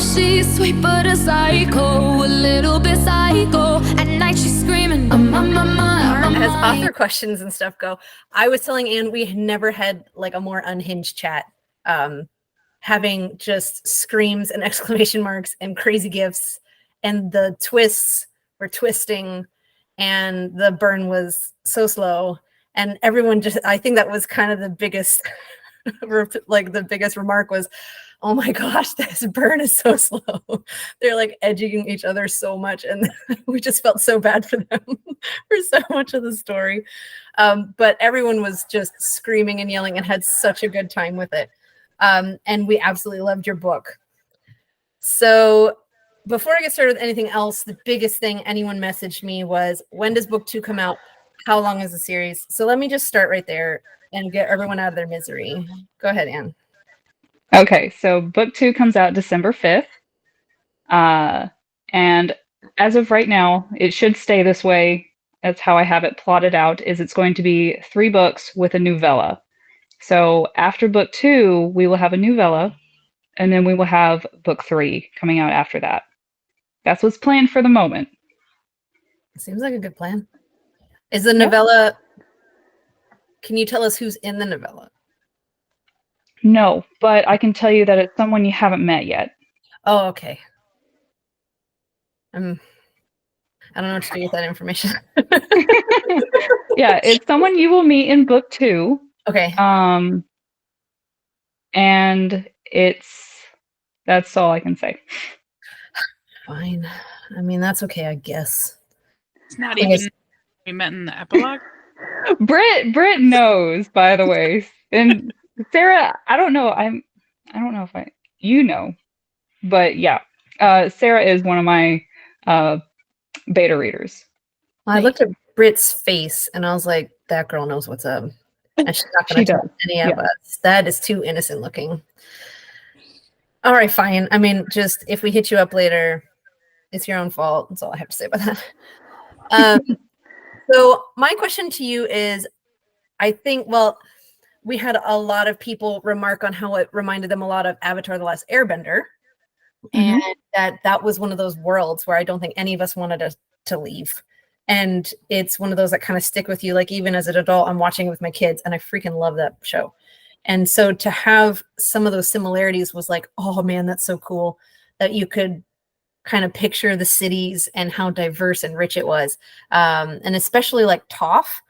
she's sweet but a psycho, a little bit psycho. At night she's screaming, I'm on my mind. As author questions and stuff go, I was telling Anne we had never had like a more unhinged chat. Having just screams and exclamation marks and crazy gifts, and the twists were twisting, and the burn was so slow, and everyone just, I think that was kind of the biggest like the biggest remark was, oh my gosh, this burn is so slow. They're like edging each other so much, and we just felt so bad for them for so much of the story. But everyone was just screaming and yelling and had such a good time with it. And we absolutely loved your book. So before I get started with anything else, the biggest thing anyone messaged me was, when does book 2 come out? How long is the series? So let me just start right there and get everyone out of their misery. Go ahead, Anne. Okay, so book 2 comes out December 5th. And as of right now, it should stay this way. That's how I have it plotted out, is it's going to be 3 books with a novella. So after book 2, we will have a novella, and then we will have book 3 coming out after that. That's what's planned for the moment. Seems like a good plan. Is the novella, can you tell us who's in the novella? No, but I can tell you that it's someone you haven't met yet. Oh, okay. I don't know what to do with that information. Yeah, it's someone you will meet in book 2. Okay. And that's all I can say. Fine. I mean, that's okay, I guess. It's not even we met in the epilogue. Britt knows, by the way. And Sarah, I don't know if you know, but yeah. Sarah is one of my beta readers. Well, I looked at Britt's face and I was like, that girl knows what's up. And she's not going to tell any of us. That is too innocent looking. All right, fine. I mean, just if we hit you up later, it's your own fault. That's all I have to say about that. So my question to you is, I think, well, we had a lot of people remark on how it reminded them a lot of Avatar: The Last Airbender. Mm-hmm. And that was one of those worlds where I don't think any of us wanted to leave. And it's one of those that kind of stick with you. Like, even as an adult, I'm watching it with my kids and I freaking love that show. And so to have some of those similarities was like, oh man, that's so cool that you could kind of picture the cities and how diverse and rich it was. And especially like Toph,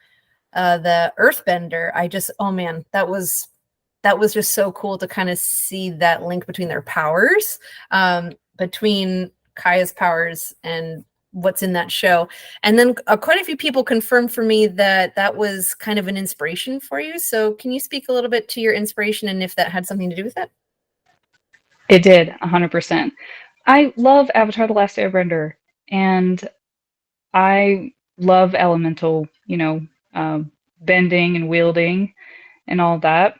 the earthbender, oh man, that was just so cool to kind of see that link between their powers, between Kaya's powers and what's in that show. And then quite a few people confirmed for me that was kind of an inspiration for you. So can you speak a little bit to your inspiration and if that had something to do with it? It did, 100%. I love Avatar: The Last Airbender, and I love elemental, bending and wielding and all that.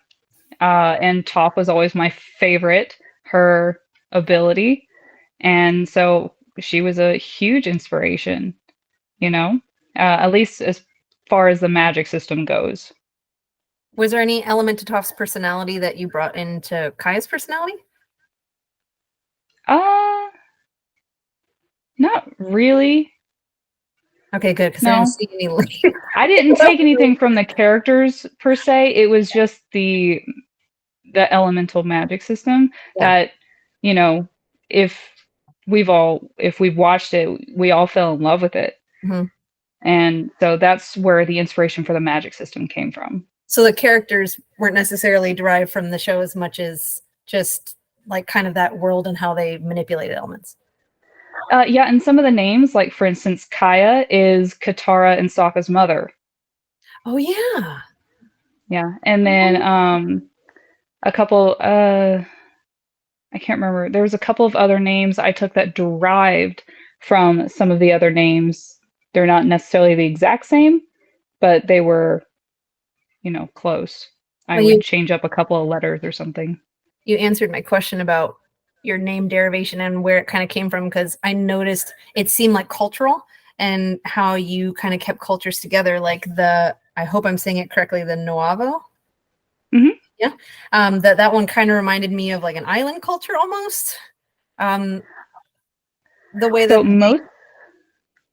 And Toph was always my favorite, her ability. And so she was a huge inspiration, at least as far as the magic system goes. Was there any element to Toph's personality that you brought into Kaya's personality? Not really. Okay, good, because I didn't see any link. I didn't take anything from the characters per se. It was just the elemental magic system that, if we've watched it, we all fell in love with it. Mm-hmm. And so that's where the inspiration for the magic system came from. So the characters weren't necessarily derived from the show as much as just like kind of that world and how they manipulated elements. Yeah, and some of the names, like for instance, Kaya is Katara and Sokka's mother. Oh yeah. Yeah, and then a couple. I can't remember. There was a couple of other names I took that derived from some of the other names. They're not necessarily the exact same, but they were, close. I would change up a couple of letters or something. You answered my question about your name derivation and where it kind of came from, because I noticed it seemed like cultural and how you kind of kept cultures together, like I hope I'm saying it correctly, the Nuavo. Mm-hmm. Yeah. That one kind of reminded me of like an island culture almost. The way So that most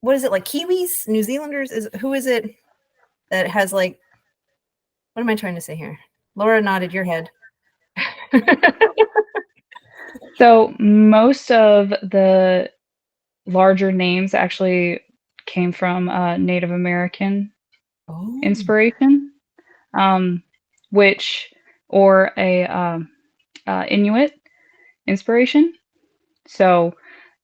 what is it, like Kiwis, New Zealanders? Who is it that has like, what am I trying to say here? Laura nodded your head. So most of the larger names actually came from Native American Oh. inspiration, which or a Inuit inspiration. So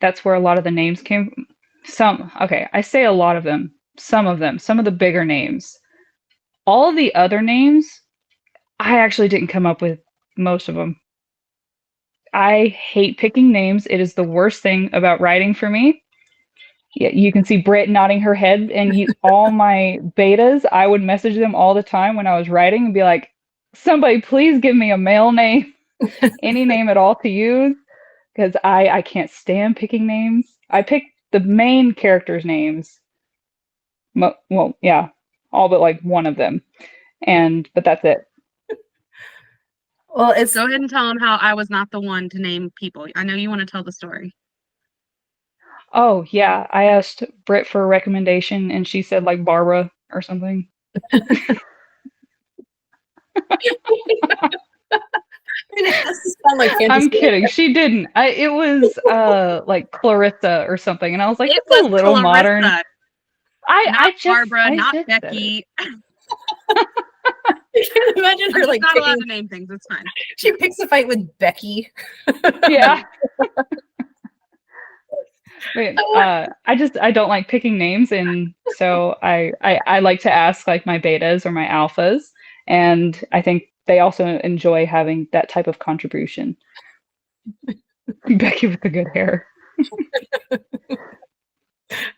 that's where a lot of the names came from. Okay, I say a lot of them. Some of the bigger names. All of the other names, I actually didn't come up with most of them. I hate picking names. It is the worst thing about writing for me. Yeah, you can see Britt nodding her head, and all my betas, I would message them all the time when I was writing and be like, somebody please give me a male name, any name at all to use, because I can't stand picking names. I pick the main characters' names. Well, yeah, all but like one of them, but that's it. Well, Go ahead and tell them how I was not the one to name people. I know you want to tell the story. Oh, yeah. I asked Britt for a recommendation and she said like Barbara or something. it doesn't sound like fantasy. I'm kidding. She didn't. It was like Clarissa or something. And I was like, It it's was a little Clarissa, modern. not Barbara, not Becky. I can imagine her like not allowed to name things. It's fine. She picks a fight with Becky. Yeah. Wait, I don't like picking names, and so I like to ask like my betas or my alphas, and I think they also enjoy having that type of contribution. Becky with the good hair.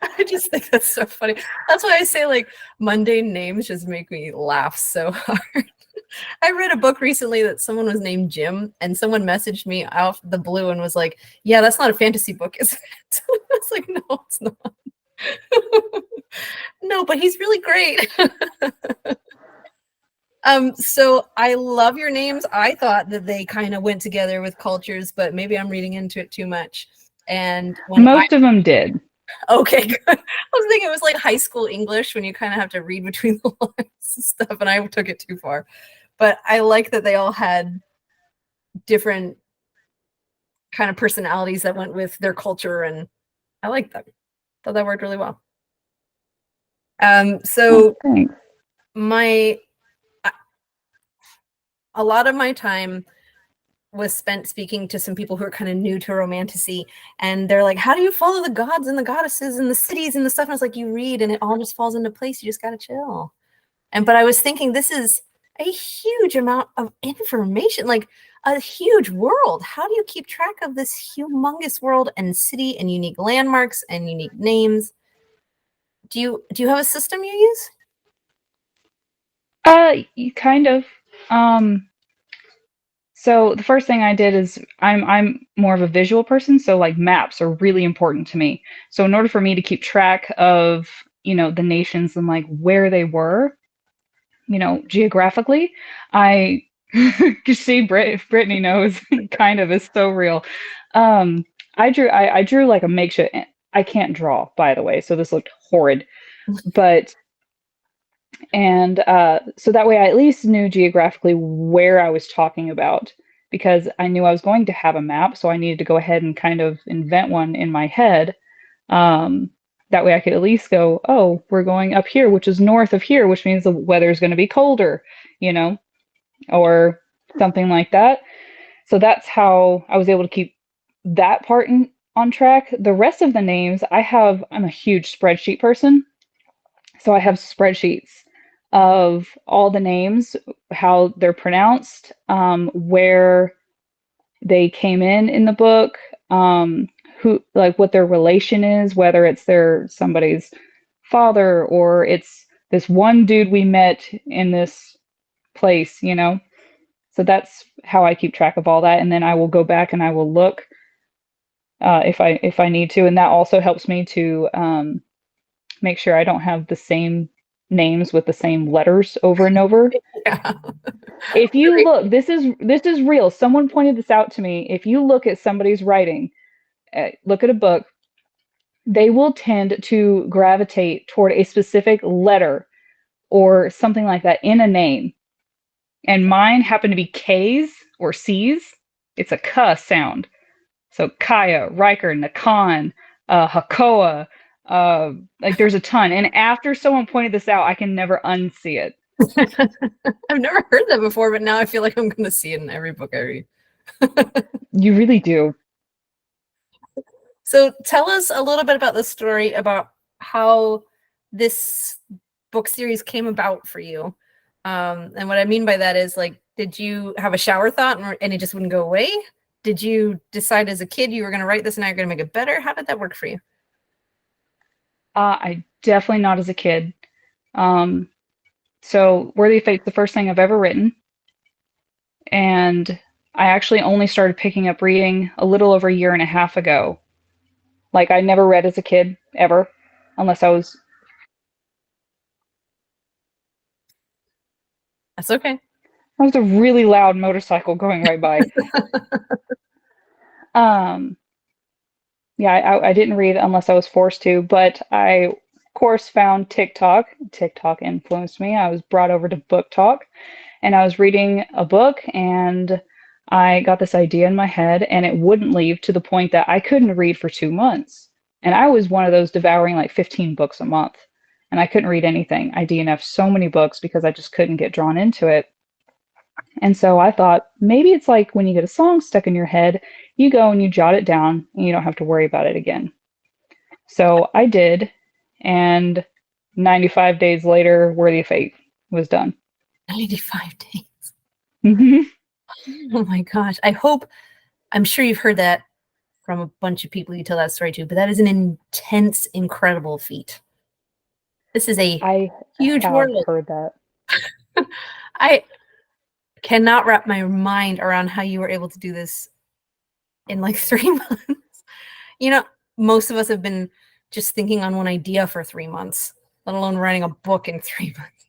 I just think that's so funny. That's why I say like mundane names just make me laugh so hard. I read a book recently that someone was named Jim, and someone messaged me out the blue and was like, yeah, that's not a fantasy book, is it? I was like, no, it's not. No, but he's really great. So I love your names. I thought that they kind of went together with cultures, but maybe I'm reading into it too much. And most of them did. Okay, good. I was thinking it was like high school English when you kind of have to read between the lines and stuff, and I took it too far. But I like that they all had different kind of personalities that went with their culture, and I like that. Thought that worked really well. So a lot of my time was spent speaking to some people who are kind of new to romantasy, and they're like, how do you follow the gods and the goddesses and the cities and the stuff? And I was like, you read and it all just falls into place. You just got to chill. But I was thinking, this is a huge amount of information, like a huge world. How do you keep track of this humongous world and city and unique landmarks and unique names? Do you have a system you use? Kind of. So the first thing I did is I'm more of a visual person, so like maps are really important to me. So in order for me to keep track of, the nations and like where they were, geographically, I you see Brittany knows kind of is so real. I drew like a makeshift. I can't draw, by the way, so this looked horrid. But so that way I at least knew geographically where I was talking about, because I knew I was going to have a map, so I needed to go ahead and kind of invent one in my head. That way I could at least go, oh, we're going up here, which is north of here, which means the weather is going to be colder, or something like that. So that's how I was able to keep that part on track. The rest of the names, I'm a huge spreadsheet person. So I have spreadsheets of all the names, how they're pronounced, where they came in the book, who, like, what their relation is, whether it's somebody's father or it's this one dude we met in this place, So that's how I keep track of all that, and then I will go back and I will look if I need to, and that also helps me to make sure I don't have the same names with the same letters over and over. Yeah. If you look, this is real. Someone pointed this out to me. If you look at somebody's writing, look at a book, they will tend to gravitate toward a specific letter or something like that in a name. And mine happen to be K's or C's. It's a K sound. So Kaya, Riker, Nakan, Hakoa, like there's a ton. And after someone pointed this out, I can never unsee it. I've never heard that before, but now I feel like I'm going to see it in every book I read. You really do. So tell us a little bit about the story about how this book series came about for you. And what I mean by that is, like, did you have a shower thought and it just wouldn't go away? Did you decide as a kid you were going to write this and now you're going to make it better? How did that work for you? I definitely not as a kid. So Worthy of Fate's the first thing I've ever written. And I actually only started picking up reading a little over a year and a half ago. Like, I never read as a kid, ever, unless I was... That's okay. That was a really loud motorcycle going right by. Yeah, I didn't read unless I was forced to, but I, of course, found TikTok. TikTok influenced me. I was brought over to Book Talk, and I was reading a book, and I got this idea in my head, and it wouldn't leave, to the point that I couldn't read for 2 months. And I was one of those devouring like 15 books a month, and I couldn't read anything. I DNF'd so many books because I just couldn't get drawn into it. And so I thought, maybe it's like when you get a song stuck in your head, you go and you jot it down and you don't have to worry about it again. So I did, and 95 days later, Worthy of Fate was done. 95 days. Mm-hmm. Oh my gosh. I'm sure you've heard that from a bunch of people you tell that story to, but that is an intense, incredible feat. This is a huge world. I've heard that. I cannot wrap my mind around how you were able to do this in like 3 months. You know, most of us have been just thinking on one idea for 3 months, let alone writing a book in 3 months.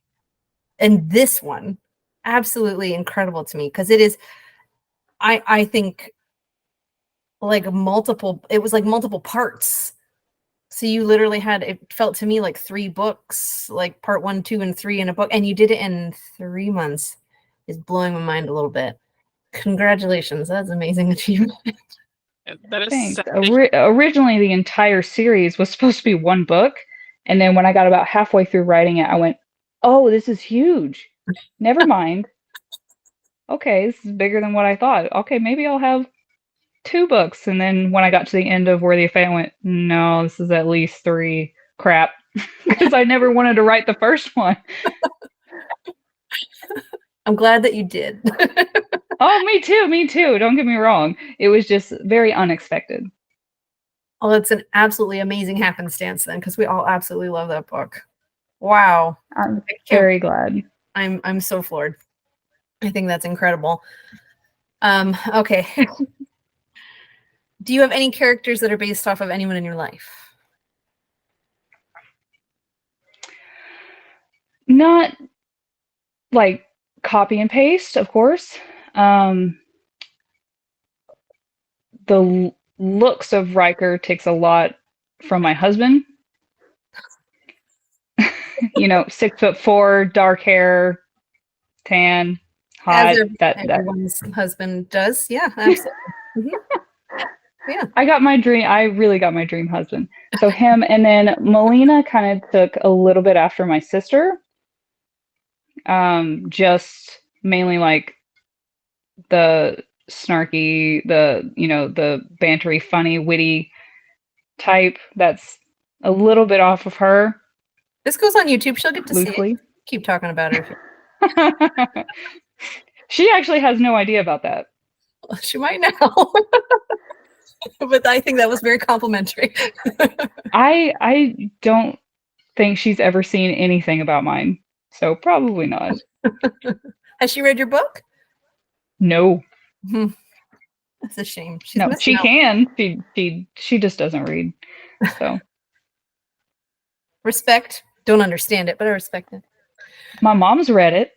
And this one, absolutely incredible to me, because it is, I think, like it was like multiple parts. So you literally had, it felt to me like 3 books, like part 1, 2, and 3 in a book, and you did it in 3 months. Is blowing my mind a little bit. Congratulations. That's an amazing achievement. That is Thanks. so- Originally, the entire series was supposed to be 1 book. And then when I got about halfway through writing it, I went, oh, this is huge. Never mind. Okay, this is bigger than what I thought. Okay, maybe I'll have 2 books. And then when I got to the end of Worthy of Fate, I went, no, this is at least 3. Crap. Because I never wanted to write the first one. I'm glad that you did. Oh, me too. Don't get me wrong. It was just very unexpected. Oh, it's an absolutely amazing happenstance then, because we all absolutely love that book. Wow. I'm very glad. I'm so floored. I think that's incredible. Okay. Do you have any characters that are based off of anyone in your life? Not like copy and paste, of course. The looks of Riker takes a lot from my husband. You know, 6'4", dark hair, tan, hot. As everyone's husband does. Yeah, absolutely. Yeah. I really got my dream husband. So him, and then Melina kind of took a little bit after my sister. Just mainly like the snarky, the bantery, funny, witty type. That's a little bit off of her. This goes on YouTube. She'll get to see Loosely. it. Keep talking about her. She actually has no idea about that. She might now. But I think that was very complimentary. I don't think she's ever seen anything about mine. So probably not. Has she read your book? No. That's a shame. No, she can. She just doesn't read. So respect. Don't understand it, but I respect it. My mom's read it.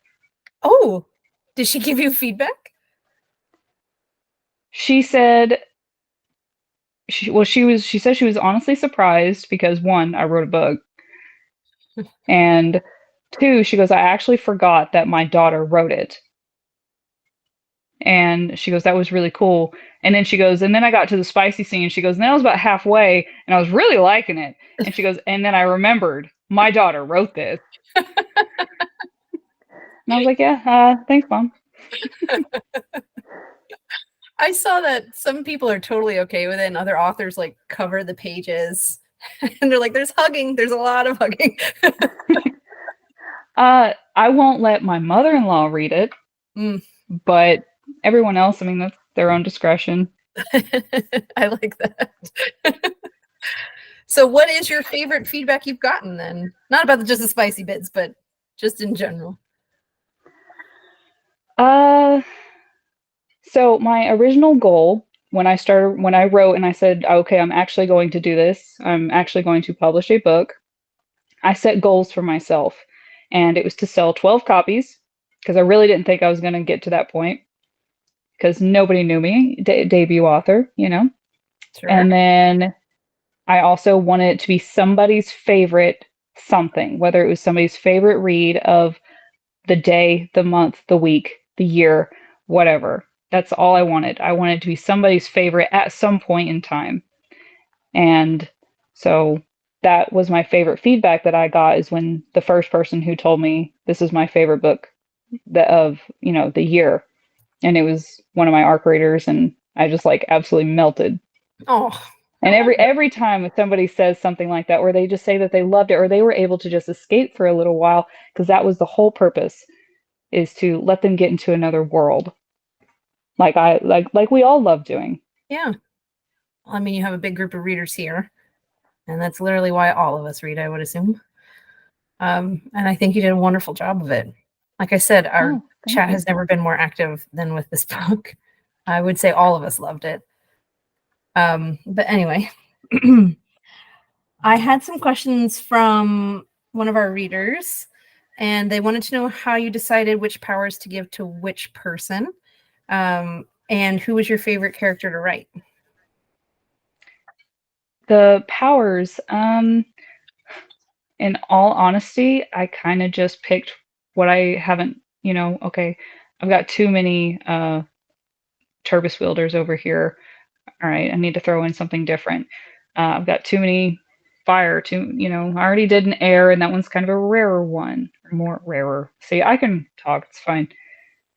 Oh, did she give you feedback? She said she said she was honestly surprised because one, I wrote a book, and two, she goes, I actually forgot that my daughter wrote it. And she goes, that was really cool. And then she goes, and then I got to the spicy scene. She goes, and that was about halfway, and I was really liking it. And she goes, and then I remembered my daughter wrote this. And I was like, yeah, thanks, Mom. I saw that some people are totally okay with it, and other authors like cover the pages, and they're like, "There's hugging. There's a lot of hugging." I won't let my mother-in-law read it, but everyone else, I mean, that's their own discretion. I like that. So, what is your favorite feedback you've gotten then? Not about just the spicy bits, but just in general. So my original goal when I wrote and I said, okay, I'm actually going to do this. I'm actually going to publish a book. I set goals for myself, and it was to sell 12 copies because I really didn't think I was going to get to that point because nobody knew me, debut author, you know. Sure. And then I also wanted it to be somebody's favorite something, whether it was somebody's favorite read of the day, the month, the week, the year, whatever. That's all I wanted. I wanted it to be somebody's favorite at some point in time. And so that was my favorite feedback that I got, is when the first person who told me this is my favorite book of, you know, the year. And it was one of my ARC readers, and I just like absolutely melted. Oh. And every time if somebody says something like that, or they just say that they loved it, or they were able to just escape for a little while, because that was the whole purpose, is to let them get into another world. Like we all love doing. Yeah. I mean, you have a big group of readers here, and that's literally why all of us read, I would assume. And I think you did a wonderful job of it. Like I said, our chat has never been more active than with this book. I would say all of us loved it. But anyway, I had some questions from one of our readers, and they wanted to know how you decided which powers to give to which person, and who was your favorite character to write. The powers, in all honesty, I kind of just picked what I haven't, you know, okay, I've got too many Turbis wielders over here. All right, I need to throw in something different. I've got too many fire, I already did an air, and that one's kind of a rarer one, or more rarer. See, I can talk, it's fine.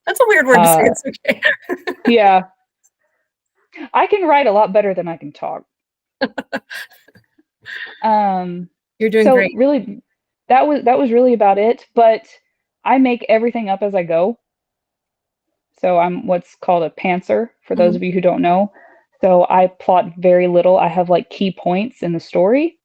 That's a weird word to say, it's okay. Yeah. I can write a lot better than I can talk. You're doing so great. Really, that was really about it, but I make everything up as I go. So I'm what's called a pantser, for those of you who don't know. So I plot very little. I have like key points in the story.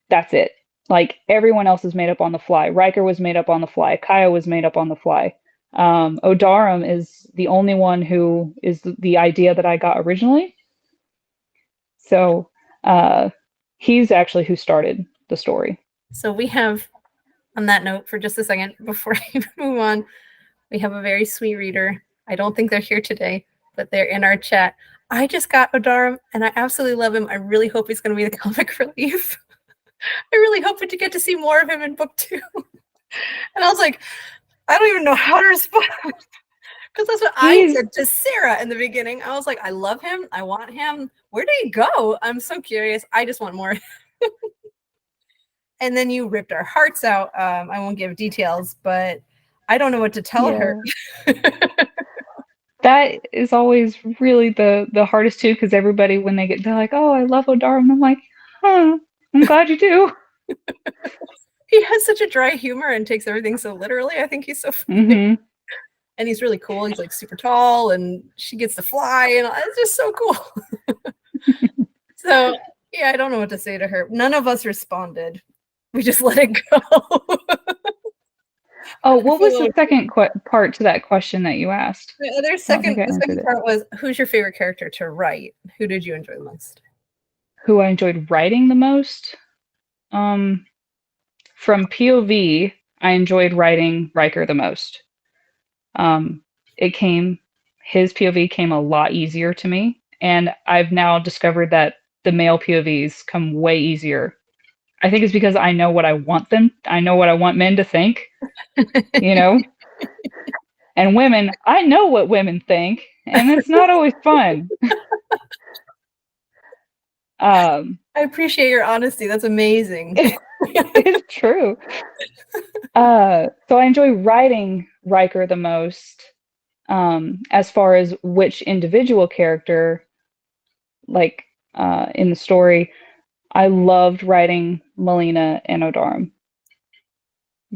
That's it. Like everyone else is made up on the fly. Riker was made up on the fly. Kaya was made up on the fly. Odarum is the only one who is the idea that I got originally. So he's actually who started the story. So we have, on that note, for just a second, before I move on, we have a very sweet reader. I don't think they're here today, but they're in our chat. I just got Odarum, and I absolutely love him. I really hope he's going to be the comic relief. I really hope to get to see more of him in book 2. And I was like, I don't even know how to respond. Because that's what I said to Sarah in the beginning. I was like, I love him. I want him. Where did he go? I'm so curious. I just want more. And then you ripped our hearts out. I won't give details, but I don't know what to tell her. That is always really the hardest too, because everybody, when they're like, oh, I love Odarum. I'm like, I'm glad you do. He has such a dry humor and takes everything so literally. I think he's so funny. Mm-hmm. And he's really cool. He's like super tall, and she gets to fly, and it's just so cool. So yeah, I don't know what to say to her. None of us responded. We just let it go. Oh, what was the second part to that question that you asked? The second part was, who's your favorite character to write? Who did you enjoy the most? Who I enjoyed writing the most? From POV, I enjoyed writing Riker the most. His POV came a lot easier to me, and I've now discovered that the male POVs come way easier. I think it's because I know what I want them. I know what I want men to think, you know? And women, I know what women think, and it's not always fun. I appreciate your honesty. That's amazing. It's true. So I enjoy writing Riker the most. As far as which individual character, like in the story, I loved writing Melina and Odarum.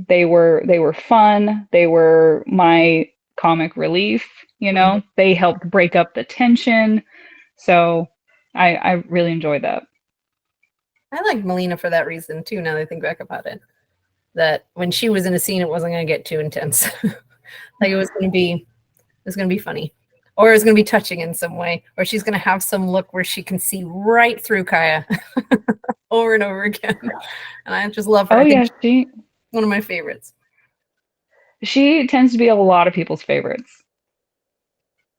They were fun. They were my comic relief. You know, they helped break up the tension. So I really enjoyed that. I like Melina for that reason too. Now that I think back about it, that when she was in a scene, it wasn't going to get too intense. Like it was going to be funny, or it was going to be touching in some way, or she's going to have some look where she can see right through Kaya over and over again. And I just love her. Oh yeah, she one of my favorites. She tends to be a lot of people's favorites.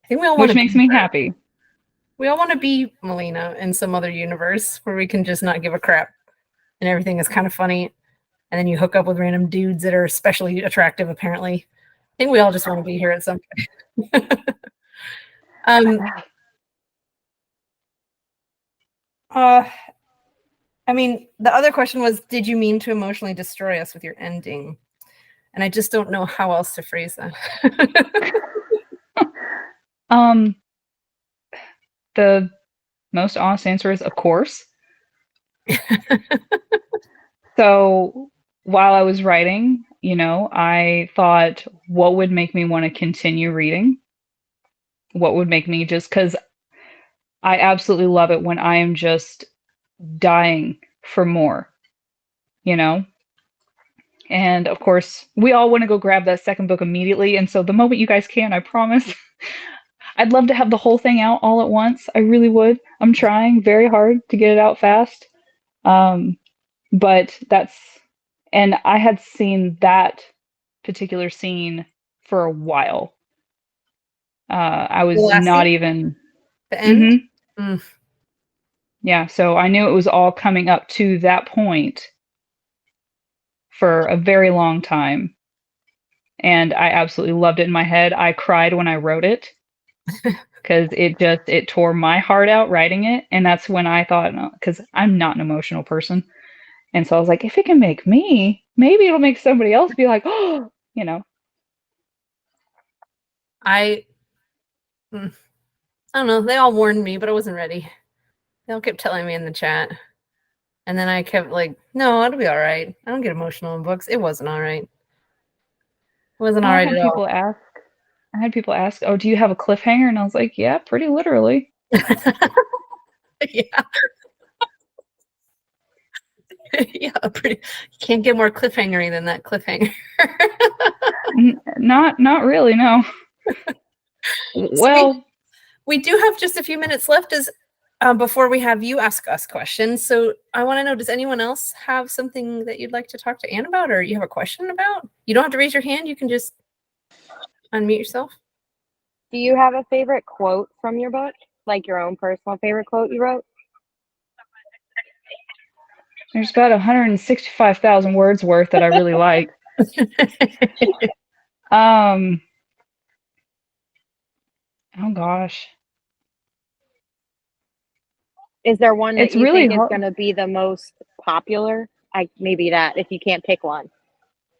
I think we all want which makes me happy. We all want to be Melina in some other universe where we can just not give a crap and everything is kind of funny. And then you hook up with random dudes that are especially attractive, apparently. I think we all just want to be here at some point. I mean, the other question was, did you mean to emotionally destroy us with your ending? And I just don't know how else to phrase that. The most honest answer is, of course. So while I was writing, you know, I thought, what would make me want to continue reading? What would make me, just because I absolutely love it when I am just dying for more, you know? And of course, we all want to go grab that second book immediately. And so the moment you guys can, I promise, I'd love to have the whole thing out all at once. I really would. I'm trying very hard to get it out fast. But and I had seen that particular scene for a while. I was not even the end. Mm-hmm. Yeah, so I knew it was all coming up to that point for a very long time. And I absolutely loved it in my head. I cried when I wrote it because it tore my heart out writing it. And that's when I thought, because I'm not an emotional person. And so I was like, if it can make me, maybe it'll make somebody else be like, oh, you know. I don't know. They all warned me, but I wasn't ready. They all kept telling me in the chat. And then I kept like, no, it'll be all right. I don't get emotional in books. It wasn't all right. It wasn't all right at all. I had people ask, oh, do you have a cliffhanger? And I was like, yeah, pretty literally. Yeah. Yeah, you can't get more cliffhangery than that cliffhanger. Not really, no. Well, so we do have just a few minutes left before we have you ask us questions. So I want to know, does anyone else have something that you'd like to talk to Anne about, or you have a question about? You don't have to raise your hand. You can just unmute yourself. Do you have a favorite quote from your book? Like your own personal favorite quote you wrote? There's about 165,000 words worth that I really like. Oh gosh. Is there one that you really think is going to be the most popular? Maybe that, if you can't pick one.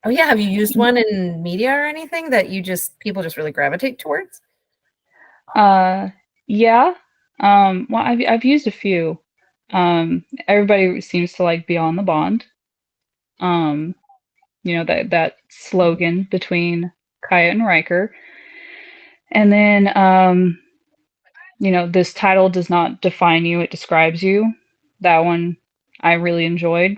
Oh yeah, have you used one in media or anything that people just really gravitate towards? Yeah. Well, I've used a few. Everybody seems to like Beyond the Bond. You know, that slogan between Kaya and Riker. And then you know, this title does not define you, it describes you. That one I really enjoyed.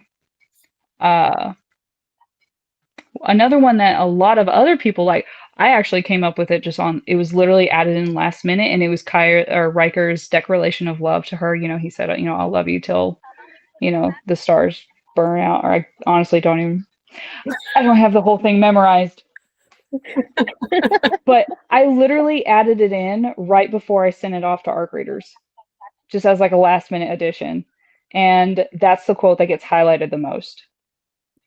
Another one that a lot of other people like, I actually came up with it it was literally added in last minute, and it was Riker's declaration of love to her. You know, he said, you know, I'll love you till, you know, the stars burn out. Or I honestly I don't have the whole thing memorized. But I literally added it in right before I sent it off to ARC readers. just as like a last minute addition. And that's the quote that gets highlighted the most.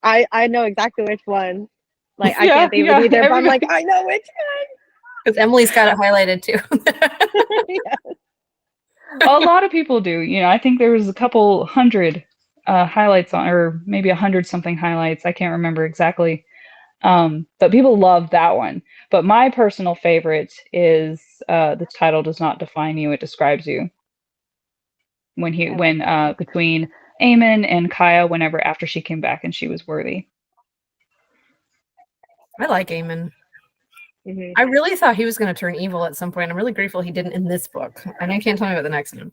I know exactly which one. Like I Yeah, can't think of yeah, it either, but I'm like, everybody- I know which Because Emily's got it highlighted too. one. Yeah. a lot of people do. You know, I think there was a couple hundred highlights on, or maybe 100 something highlights. I can't remember exactly. But people love that one. But my personal favorite is the title does not define you; it describes you. When between Eamon and Kaya, whenever after she came back and she was worthy. I like Eamon. Mhm. I really thought he was going to turn evil at some point. I'm really grateful he didn't in this book. I know you can't tell me about the next one.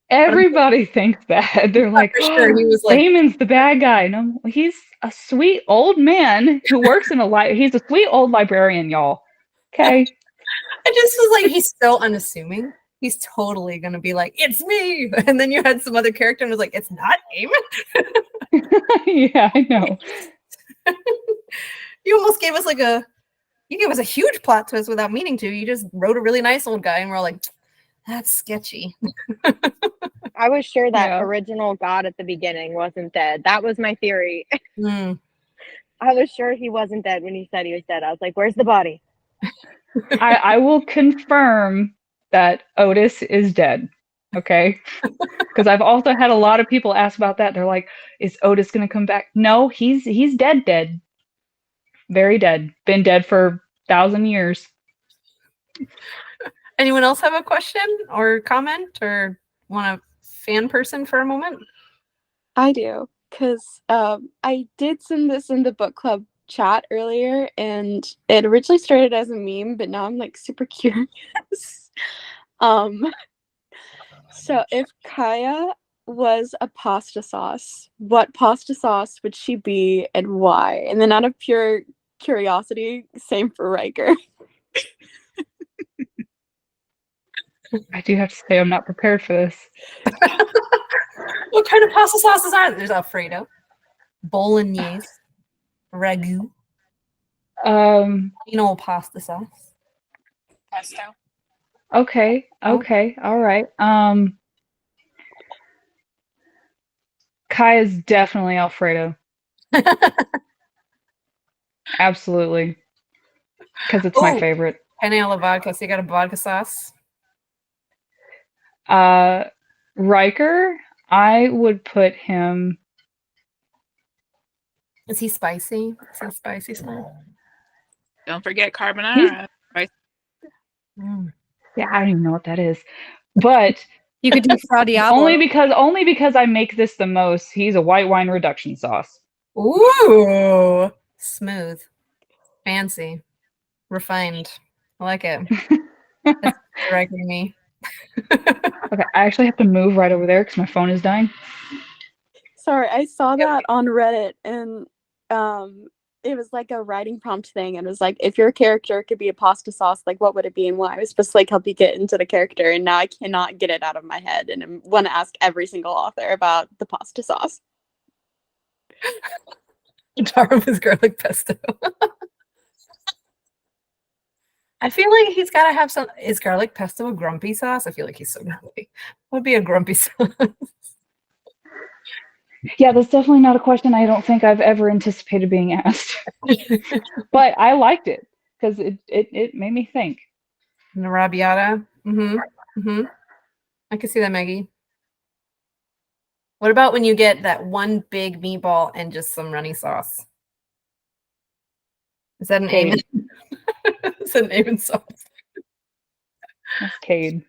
Everybody thinks that. They're like, for sure he was like, Eamon's the bad guy. No, he's a sweet old man who works in he's a sweet old librarian, y'all. Okay. I just was like, he's so unassuming. He's totally going to be like, it's me. And then you had some other character and was like, it's not Eamon. Yeah, I know. You almost gave us you gave us a huge plot twist without meaning to. You just wrote a really nice old guy and we're all like, that's sketchy. I was sure that Yeah. original God at the beginning wasn't dead. That was my theory. Mm. I was sure he wasn't dead when he said he was dead. I was like, where's the body? I will confirm that Otis is dead. Okay. Because I've also had a lot of people ask about that. They're like, is Otis gonna come back? No, he's dead. Very dead. Been dead for 1,000 years. Anyone else have a question or comment or want a fan person for a moment? I do, because I did send this in the book club chat earlier, and it originally started as a meme, but now I'm like super curious. So if Kaya was a pasta sauce, what pasta sauce would she be and why? And then out of pure curiosity, same for Riker. I do have to say I'm not prepared for this. What kind of pasta sauces are there? There's Alfredo, bolognese, ragu, pasta sauce. Pesto. Okay, all right. Kaya's definitely Alfredo. Absolutely. Because it's my favorite. Penne alla vodka. So you got a vodka sauce? Riker, I would put him. Is he spicy? Is he spicy smell? Don't forget carbonara. Right? Yeah, I don't even know what that is. But you could do Fra Diablo. only because I make this the most. He's a white wine reduction sauce. Ooh, smooth, fancy, refined. I like it. That's right for me. Okay, I actually have to move right over there because my phone is dying. Sorry, I saw that on Reddit, and it was like a writing prompt thing, and it was like, if your character could be a pasta sauce, like what would it be and why? I was supposed to like help you get into the character, and now I cannot get it out of my head, and I want to ask every single author about the pasta sauce. Taro is garlic pesto. I feel like he's got to have some. Is garlic pesto a grumpy sauce? I feel like he's so grumpy. What would be a grumpy sauce? Yeah, that's definitely not a question I don't think I've ever anticipated being asked. But I liked it because it made me think. And the arrabbiata. I can see that, Maggie. What about when you get that one big meatball and just some runny sauce? Is that an Eamon? Is that an Eamon sauce? That's Cade.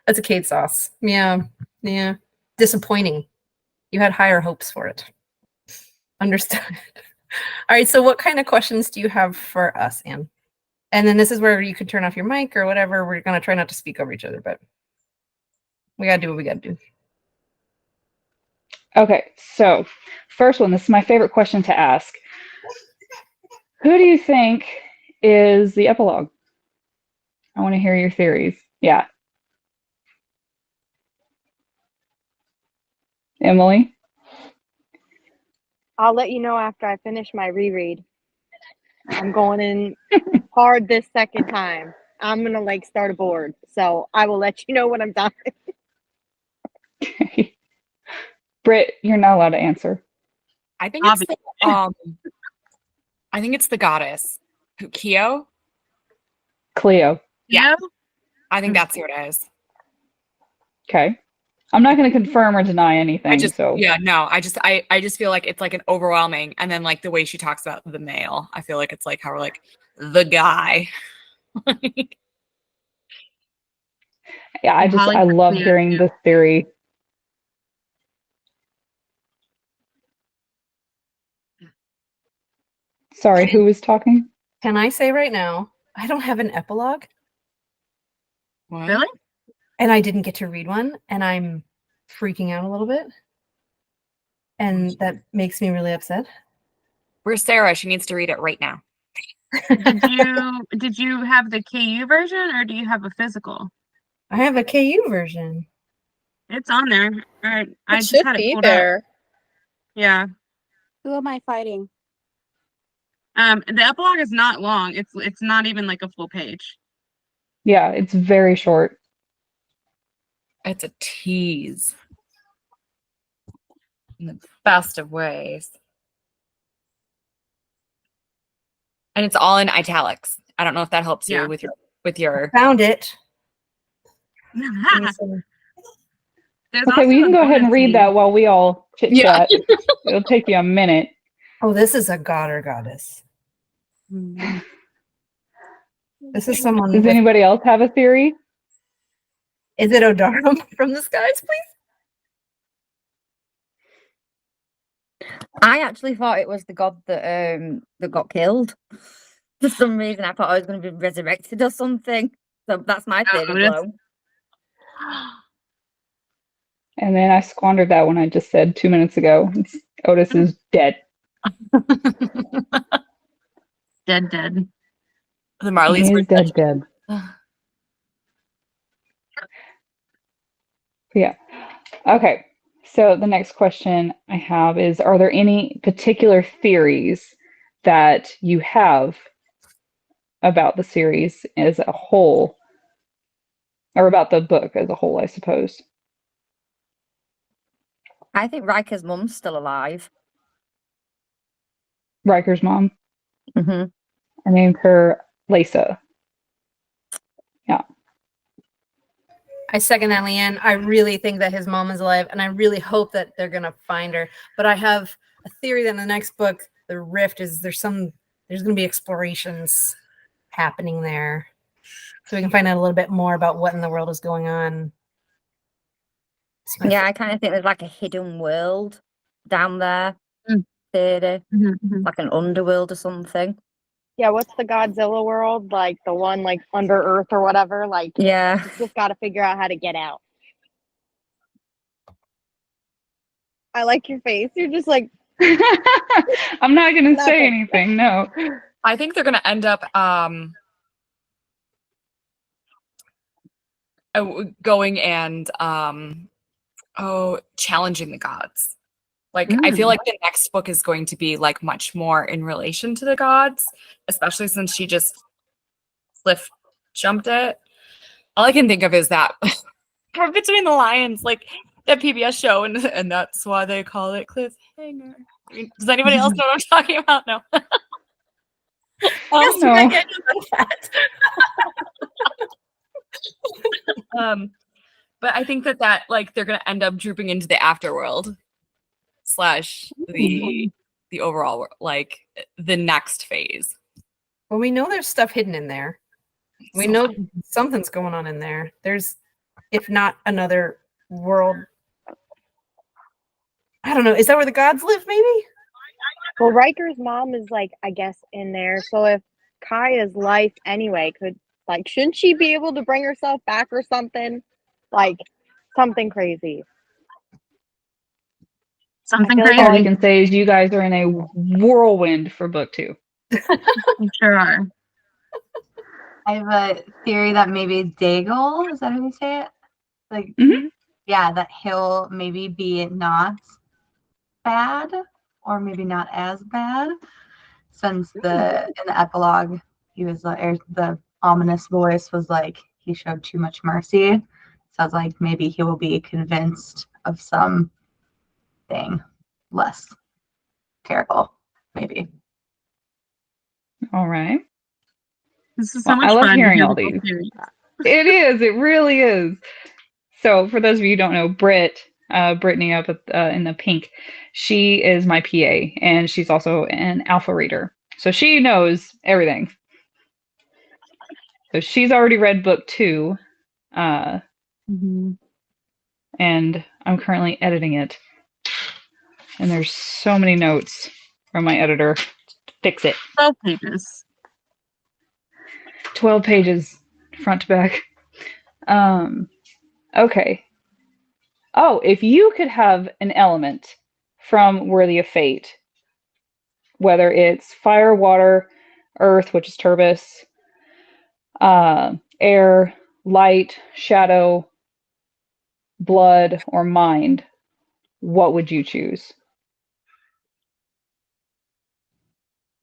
That's a Cade sauce. Yeah. Disappointing. You had higher hopes for it. Understood. All right, so what kind of questions do you have for us, Anne? And then this is where you can turn off your mic or whatever. We're going to try not to speak over each other, but we got to do what we got to do. Okay, so first one, this is my favorite question to ask. Who do you think is the epilogue? I want to hear your theories. Yeah. Emily? I'll let you know after I finish my reread. I'm going in hard this second time. I'm gonna like start a board, so I will let you know when I'm done. Okay. Britt, you're not allowed to answer. I think it's the goddess. Kyo? Cleo. Yeah. I think that's who it is. Okay. I'm not going to confirm or deny anything. I just feel like it's like an overwhelming, and then like the way she talks about the male, I feel like it's like how we're like the guy. Yeah, I love hearing this theory. Sorry, who was talking? Can I say right now, I don't have an epilogue. What? Really? And I didn't get to read one, and I'm freaking out a little bit. And that makes me really upset. Where's Sarah? She needs to read it right now. Did you have the KU version or do you have a physical? I have a KU version. It's on there. All right. I just should had it be pulled there. up. Yeah. Who am I fighting? The epilogue is not long. It's not even like a full page. Yeah, it's very short. It's a tease. In the best of ways. And it's all in italics. I don't know if that helps you with your Found it. There's Okay, also well, you can a go ahead and bonus read scene. that while we all chit chat. It'll take you a minute. Oh, this is a god or goddess. This is someone. Does anybody else have a theory? Is it Odarum from the skies, please? I actually thought it was the god that got killed. For some reason, I thought I was going to be resurrected or something. So that's my theory. And then I squandered that one I just said 2 minutes ago. Otis is dead. Dead. The Marleys He were is dead. Yeah. Okay. So the next question I have is, are there any particular theories that you have about the series as a whole, or about the book as a whole, I suppose? I think Riker's mum's still alive. Riker's mom? Mm-hmm. I named her Lisa. Yeah. I second that, Leanne. I really think that his mom is alive, and I really hope that they're gonna find her. But I have a theory that in the next book, the Rift is there's gonna be explorations happening there, so we can find out a little bit more about what in the world is going on. Yeah, I kind of think there's like a hidden world down there, theory, like an underworld or something. Yeah, what's the Godzilla world? Like the one like under Earth or whatever? Like, yeah, you just got to figure out how to get out. I like your face. You're just like, I'm not going to say anything. No. I think they're going to end up going and challenging the gods. Like, I feel like the next book is going to be like much more in relation to the gods, especially since she just cliff jumped it. All I can think of is that Between the Lions, like that PBS show, and that's why they call it cliffhanger. I mean, does anybody else know what I'm talking about? No. Yes, no. I get that. But I think that like they're gonna end up drooping into the afterworld / the overall, like the next phase. Well, we know there's stuff hidden in there. We know something's going on in there. There's, if not another world. I don't know. Is that where the gods live, maybe? well, Riker's mom is like, I guess, in there. So if Kaya's life anyway shouldn't she be able to bring herself back or something? Like something crazy. Something I feel like All I crazy. can say is you guys are in a whirlwind for book 2. You sure are. I have a theory that maybe Daigle, is that how you say it? Like, yeah, that he'll maybe be not bad, or maybe not as bad, since in the epilogue he was like, or the ominous voice was like, he showed too much mercy. sounds like maybe he will be convinced of something less terrible, maybe. All right. This is so much I love fun to hearing hear all the these. whole series. It is. It really is. So, for those of you who don't know, Brittany up in the pink, she is my PA, and she's also an alpha reader. So she knows everything. So she's already read book 2, and I'm currently editing it. And there's so many notes from my editor to fix it. 12 pages. 12 pages, front to back. Okay. Oh, if you could have an element from Worthy of Fate, whether it's fire, water, earth, which is Turbis, air, light, shadow, blood, or mind, what would you choose?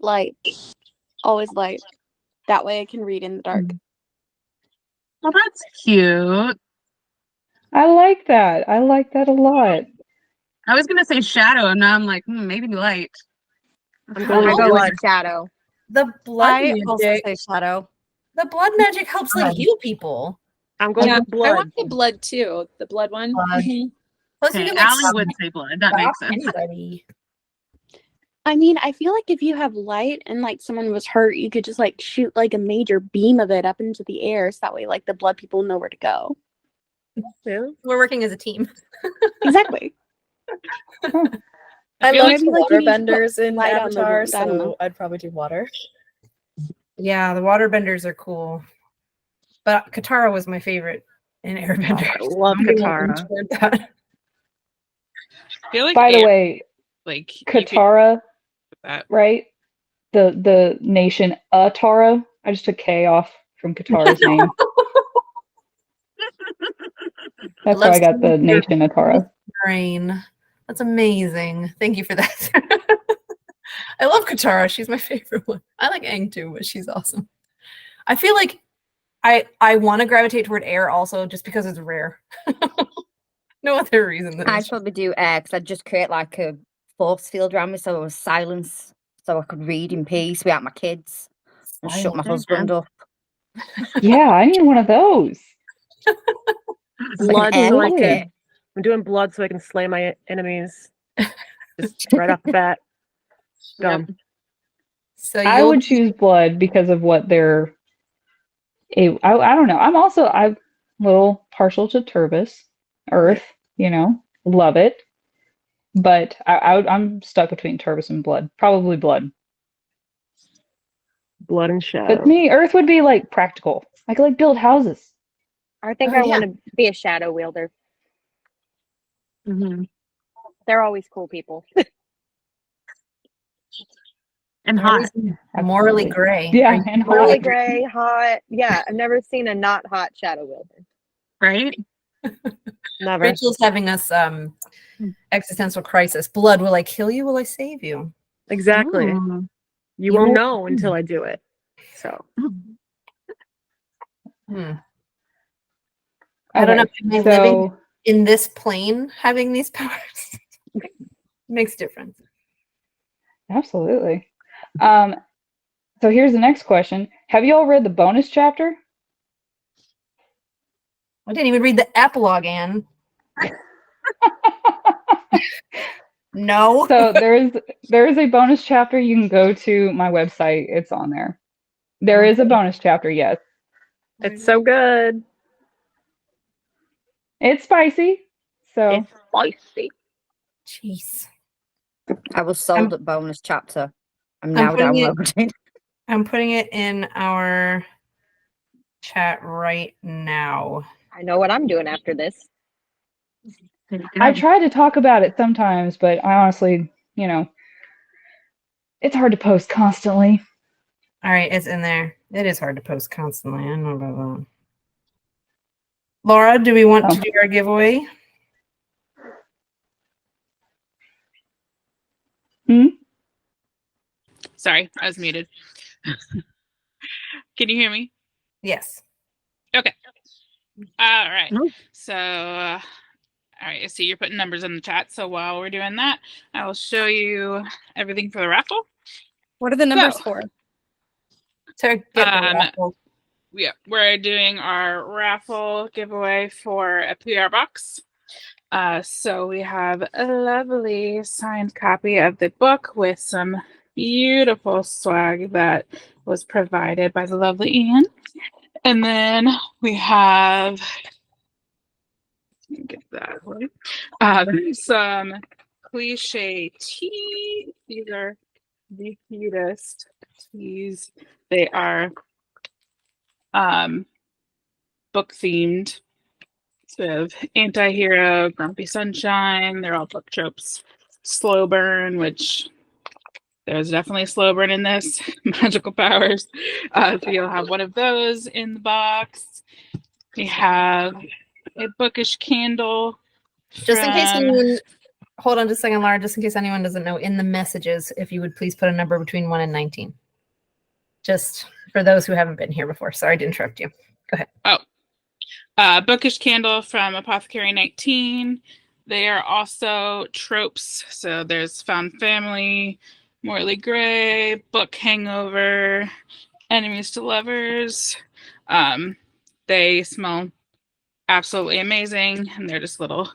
Light. Always light. That way I can read in the dark. Well, that's cute. I like that. I like that a lot. I was gonna say shadow, and now I'm like, maybe light. I'm going to go with shadow. The blood I also magic. say shadow. The blood magic helps like heal people. I'm going with I blood. want the blood too. The blood one. Blood. Plus, you Okay, can like Allie would say blood. That makes stop sense. anybody. I mean, I feel like if you have light and like someone was hurt, you could just like shoot like a major beam of it up into the air, so that way like the blood people know where to go. Yeah. We're working as a team. Exactly. I feel love like the maybe, like, water you need to put benders in light on the Avatar, wound, I don't know. so I'd probably do water. Yeah, the waterbenders are cool. But Katara was my favorite in Airbender. I love I'm gonna Katara. lean toward that. I feel like By the air, way, like you could Katara, do that. right? The nation Atara. I just took K off from Katara's name. That's how I got the nation Atara. Brain. That's amazing. Thank you for that. I love Katara. She's my favorite one. I like Aang too, but she's awesome. I feel like I want to gravitate toward air also just because it's rare. No other reason than I'd probably do air because I'd just create like a force field around me so it was silence, so I could read in peace without my kids and shut my husband up. Yeah, I need one of those. Blood, air so I pocket. can. I'm doing blood so I can slay my enemies. Just right off the bat. Done. So I would choose blood because of what they're. I don't know. I'm a little partial to Turbis, Earth. Love it. But I'm stuck between Turbis and blood. Probably blood. Blood and shadow. But me, Earth would be like practical. I could like build houses. I think I want to be a shadow wielder. They're always cool people. And hot. Morally gray. Yeah, Are and you Morally hot. gray, hot. Yeah, I've never seen a not hot shadow wielder. Right? Never. Rachel's having us existential crisis. Blood, will I kill you? Will I save you? Exactly. Ooh. You won't know until I do it. So. I don't know. Okay, Am I living in this plane having these powers? Makes a difference. Absolutely. So here's the next question. Have you all read the bonus chapter? I didn't even read the epilogue, Anne. No. So there is a bonus chapter. You can go to my website. It's on there. There is a bonus chapter, yes. It's so good. It's spicy. So It's spicy. Jeez. I was sold at bonus chapter. I'm now downloading. I'm putting it in our chat right now. I know what I'm doing after this. I try to talk about it sometimes, but I honestly, it's hard to post constantly. All right, it's in there. It is hard to post constantly. I know about that. Laura, do we want to do our giveaway? Sorry, I was muted. Can you hear me? Yes. Okay. All right. So, all right. I see you're putting numbers in the chat. So while we're doing that, I will show you everything for the raffle. What are the numbers for? To get the raffle. Yeah, we're doing our raffle giveaway for a PR box. So we have a lovely signed copy of the book with some beautiful swag that was provided by the lovely Ian. And then we have, get that right, some cliche teas. These are the cutest teas. They are book themed. So we have Anti-Hero, Grumpy Sunshine. They're all book tropes. Slow Burn, which there's definitely a slow burn in this. Magical powers. So you'll have one of those in the box. We have a bookish candle. Just in case anyone, hold on just a second, Laura, just in case anyone doesn't know, in the messages, if you would please put a number between 1 and 19. Just for those who haven't been here before. Sorry to interrupt you. Go ahead. Oh, bookish candle from Apothecary 19. They are also tropes. So there's Found Family, Morley Gray, Book Hangover, Enemies to Lovers. They smell absolutely amazing, and they're just little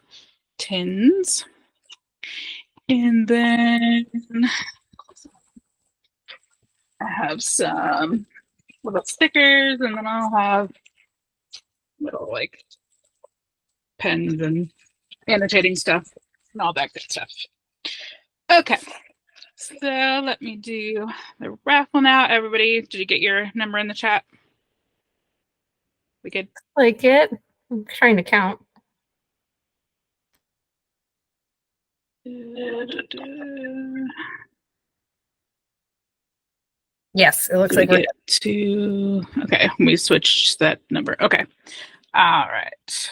tins. And then I have some little stickers, and then I'll have little like pens and annotating stuff and all that good stuff. Okay, so let me do the raffle now. Everybody, did you get your number in the chat? We good? Like it. I'm trying to count. Yes, it looks like we're to. Okay, we switched that number. Okay. All right.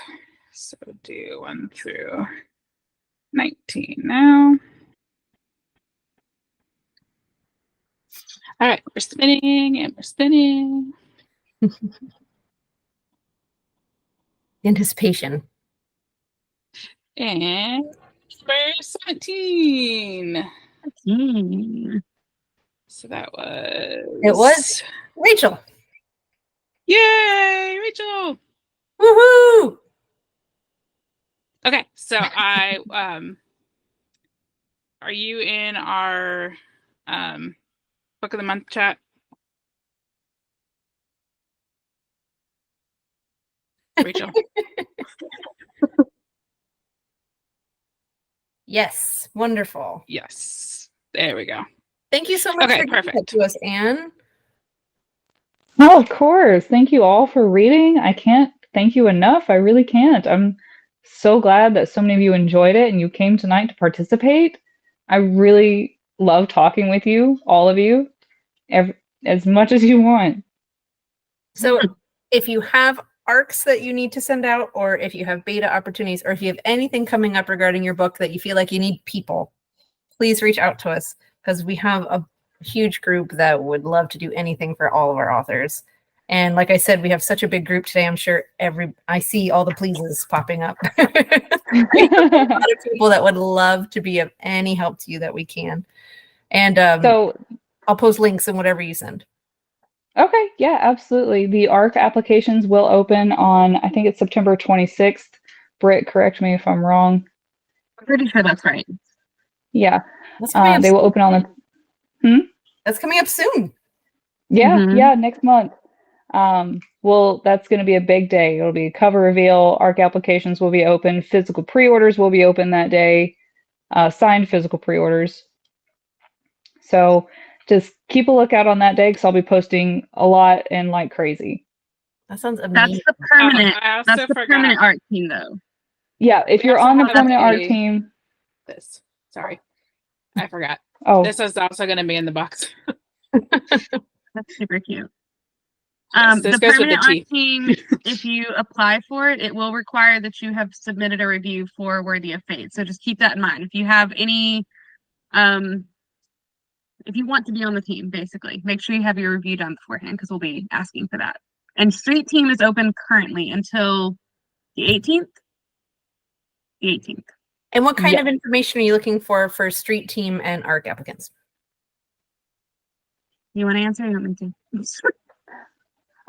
So do 1 through 19 now. All right, we're spinning and we're spinning. Anticipation. And number 17. So that was. It was Rachel. Yay, Rachel. Woohoo! Okay, so I are you in our book of the month chat? Rachel. Yes, wonderful. Yes, there we go. Thank you so much Okay, for giving perfect. it to us, Anne. Oh, of course. Thank you all for reading. I can't thank you enough. I really can't. I'm so glad that so many of you enjoyed it and you came tonight to participate. I really love talking with you, all of you, as much as you want. So if you have arcs that you need to send out, or if you have beta opportunities, or if you have anything coming up regarding your book that you feel like you need people, please reach out to us, because we have a huge group that would love to do anything for all of our authors. And like I said, we have such a big group today. I'm sure I see all the pleases popping up. We have a lot of people that would love to be of any help to you that we can. And so I'll post links in whatever you send. Okay, yeah, absolutely. The ARC applications will open on, I think it's September 26th. Britt, correct me if I'm wrong. I'm pretty sure that's right. Yeah, they will open on the. That's coming up soon. Yeah, yeah, next month. Well, that's going to be a big day. It'll be a cover reveal. ARC applications will be open. Physical pre-orders will be open that day. Signed physical pre-orders. So just keep a lookout on that day because I'll be posting a lot and like crazy. That sounds amazing. That's the permanent. I That's the permanent art team, though. Yeah, if you're on the permanent art team. Sorry, I forgot. Oh, this is also going to be in the box. That's super cute. Yes, the permanent art team, if you apply for it, it will require that you have submitted a review for Worthy of Fate. So just keep that in mind. If you have any, if you want to be on the team, basically, make sure you have your review done beforehand because we'll be asking for that. And Street Team is open currently until The 18th? The 18th. And what kind of information are you looking for street team and ARC applicants? You want to answer? You want me to?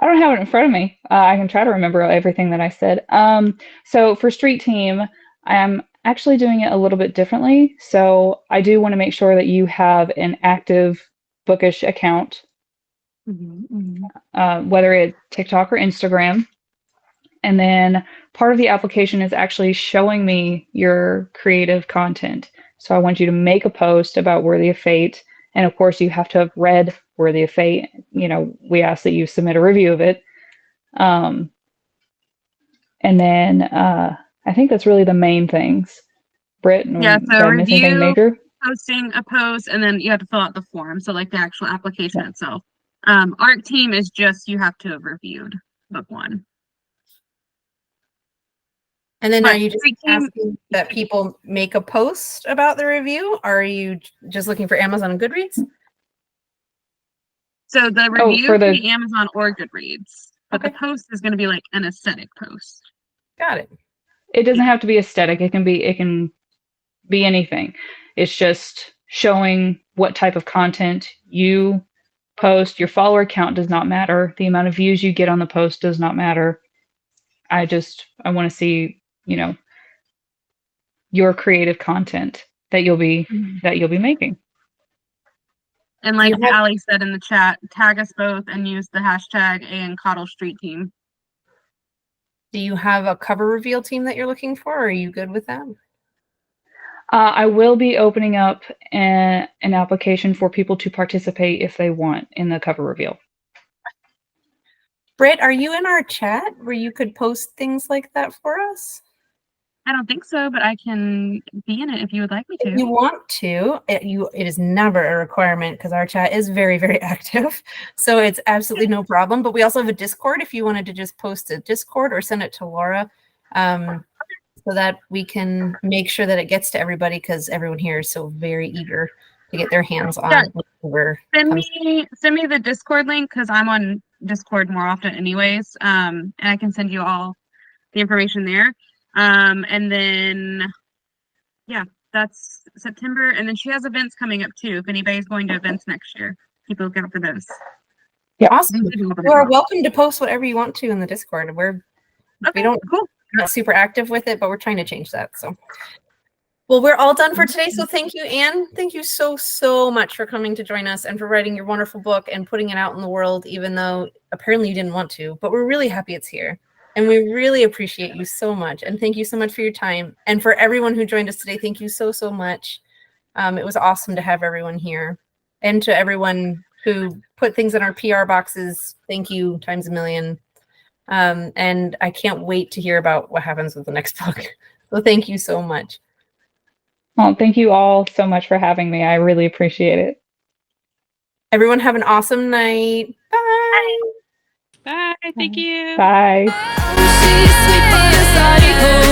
I don't have it in front of me. I can try to remember everything that I said. So for street team, I'm actually doing it a little bit differently. So I do want to make sure that you have an active Bookish account, whether it's TikTok or Instagram. And then part of the application is actually showing me your creative content. So I want you to make a post about Worthy of Fate. And of course, you have to have read Worthy of Fate. You know, we ask that you submit a review of it. And then I think that's really the main things. Britt, So did I miss anything major? Posting a post, and then you have to fill out the form. So like the actual application itself. ARC team is just you have to have reviewed book 1. And then are you just asking that people make a post about the review? Or are you just looking for Amazon and Goodreads? So the review can be Amazon or Goodreads, but the post is going to be like an aesthetic post. Got it. It doesn't have to be aesthetic. It can be anything. It's just showing what type of content you post. Your follower count does not matter. The amount of views you get on the post does not matter. I want to see, you know, your creative content that you'll be making. And like Allie said in the chat, tag us both and use the hashtag and Caudle Street Team. Do you have a cover reveal team that you're looking for, or are you good with them? I will be opening up an application for people to participate if they want in the cover reveal. Britt, are you in our chat where you could post things like that for us? I don't think so, but I can be in it if you would like me to. If you want to, it is never a requirement because our chat is very, very active. So it's absolutely no problem. But we also have a Discord if you wanted to just post a Discord or send it to Laura so that we can make sure that it gets to everybody because everyone here is so very eager to get their hands on Send me the Discord link because I'm on Discord more often anyways. And I can send you all the information there. And then, yeah, that's September. And then she has events coming up too. If anybody's going to events next year, keep a lookout for those. Yeah, awesome. You are welcome to post whatever you want to in the Discord. We're not super active with it, but we're trying to change that. So, well, we're all done for today. So thank you, Anne. Thank you so much for coming to join us and for writing your wonderful book and putting it out in the world, even though apparently you didn't want to, but we're really happy it's here. And we really appreciate you so much. And thank you so much for your time. And for everyone who joined us today, thank you so much. It was awesome to have everyone here. And to everyone who put things in our PR boxes, thank you times a million. And I can't wait to hear about what happens with the next book. So thank you so much. Well, thank you all so much for having me. I really appreciate it. Everyone have an awesome night. Bye. Bye. Thank you. Bye. She's sweet but a psycho.